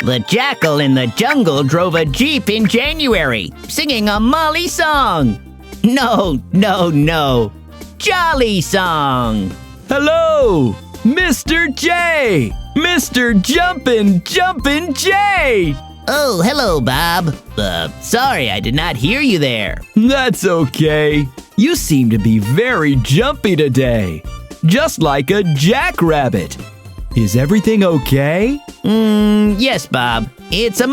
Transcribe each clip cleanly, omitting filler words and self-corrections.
The jackal in the jungle drove a jeep in January, singing a Molly song. No. Jolly song. Hello, Mr. J! Mr. Jumpin' Jay! Oh, hello, Bob. Sorry, I did not hear you there. That's okay. You seem to be very jumpy today, just like a jackrabbit. Is everything okay? Yes, Bob. It's a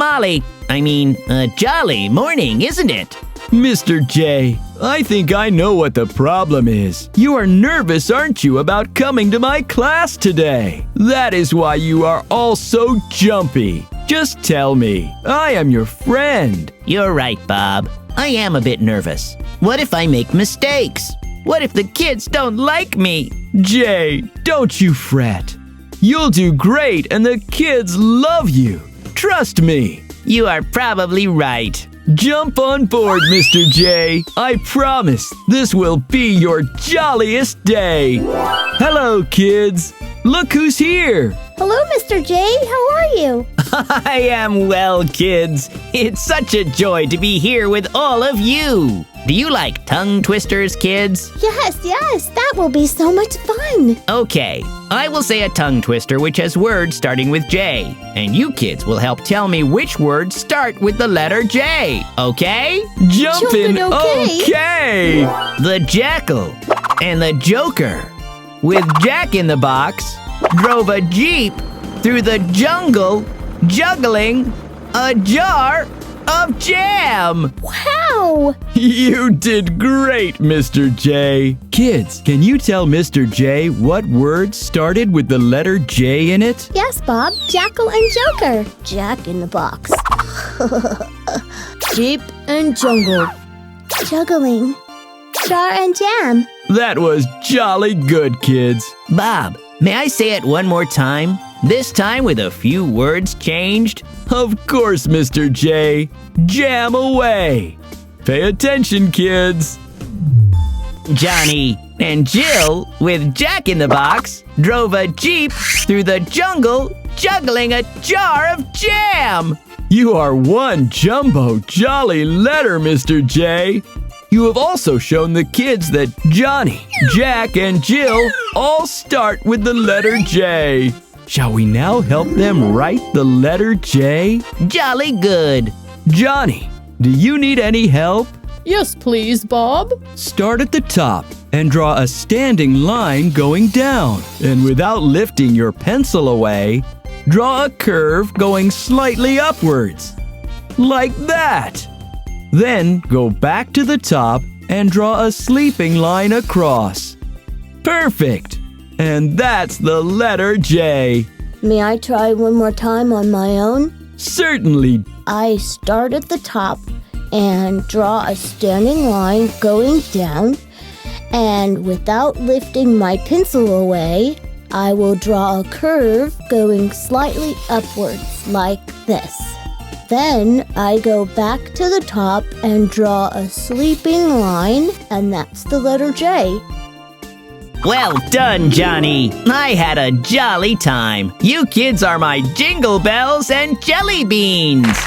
jolly morning, isn't it? Mr. J, I think I know what the problem is. You are nervous, aren't you, about coming to my class today? That is why you are all so jumpy. Just tell me. I am your friend. You're right, Bob. I am a bit nervous. What if I make mistakes? What if the kids don't like me? Jay, don't you fret. You'll do great and the kids love you. Trust me. You are probably right. Jump on board, Mr. J. I promise this will be your jolliest day. Hello, kids. Look who's here. Hello, Mr. J. How are you? I am well, kids. It's such a joy to be here with all of you. Do you like tongue twisters, kids? Yes. That will be so much fun. Okay, I will say a tongue twister which has words starting with J, and you kids will help tell me which words start with the letter J, okay? Jumpin' okay! The jackal and the joker, with Jack in the box, drove a jeep through the jungle juggling a jar of jam. Wow! You did great, Mr. J. Kids, can you tell Mr. J what words started with the letter J in it? Yes, Bob. Jackal and joker. Jack in the box. Jeep and jungle. Juggling. Jar and jam. That was jolly good, kids. Bob, may I say it one more time? This time with a few words changed? Of course, Mr. J. Jam away. Pay attention, kids. Johnny and Jill, with Jack in the box, drove a jeep through the jungle juggling a jar of jam. You are one jumbo jolly letter, Mr. J. You have also shown the kids that Johnny, Jack, and Jill all start with the letter J. Shall we now help them write the letter J? Jolly good. Johnny, do you need any help? Yes, please, Bob. Start at the top and draw a standing line going down. And without lifting your pencil away, draw a curve going slightly upwards. Like that. Then go back to the top and draw a sleeping line across. Perfect! And that's the letter J. May I try one more time on my own? Certainly. I start at the top and draw a standing line going down. And without lifting my pencil away, I will draw a curve going slightly upwards like this. Then I go back to the top and draw a sleeping line, and that's the letter J. Well done, Johnny. I had a jolly time. You kids are my jingle bells and jelly beans.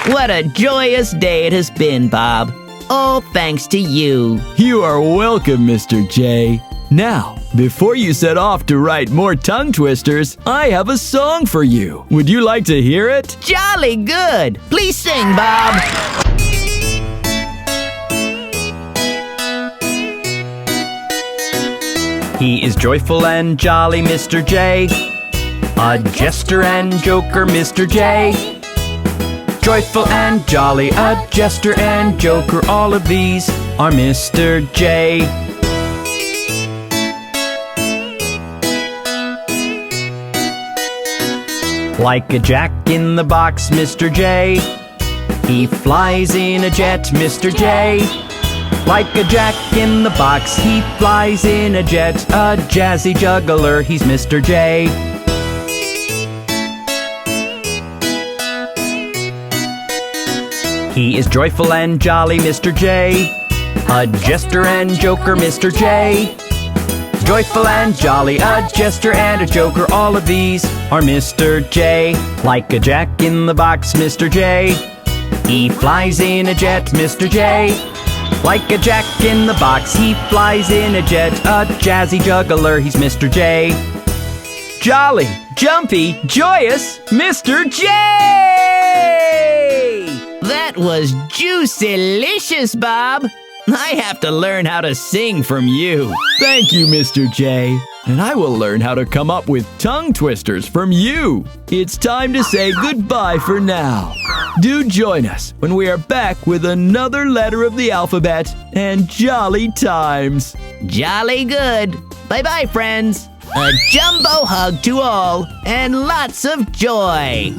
What a joyous day it has been, Bob. All thanks to you. You are welcome, Mr. J. Now, before you set off to write more tongue twisters, I have a song for you. Would you like to hear it? Jolly good. Please sing, Bob. He is joyful and jolly, Mr. J. A jester and joker, Mr. J. Joyful and jolly, a jester and joker, all of these are Mr. J. Like a jack in the box, Mr. J. He flies in a jet, Mr. J. Like a jack in the box, he flies in a jet. A jazzy juggler, he's Mr. J. He is joyful and jolly, Mr. J. A jester and joker, Mr. J. joyful and jolly, a jester and a joker, all of these are Mr. J. Like a jack in the box, Mr. J. He flies in a jet, Mr. J. Like a jack in the box, he flies in a jet, a jazzy juggler, he's Mr. J. Jolly, jumpy, joyous, Mr. J! That was juicy-licious, Bob. I have to learn how to sing from you. Thank you, Mr. J. And I will learn how to come up with tongue twisters from you. It's time to say goodbye for now. Do join us when we are back with another letter of the alphabet and jolly times. Jolly good. Bye-bye, friends. A jumbo hug to all and lots of joy.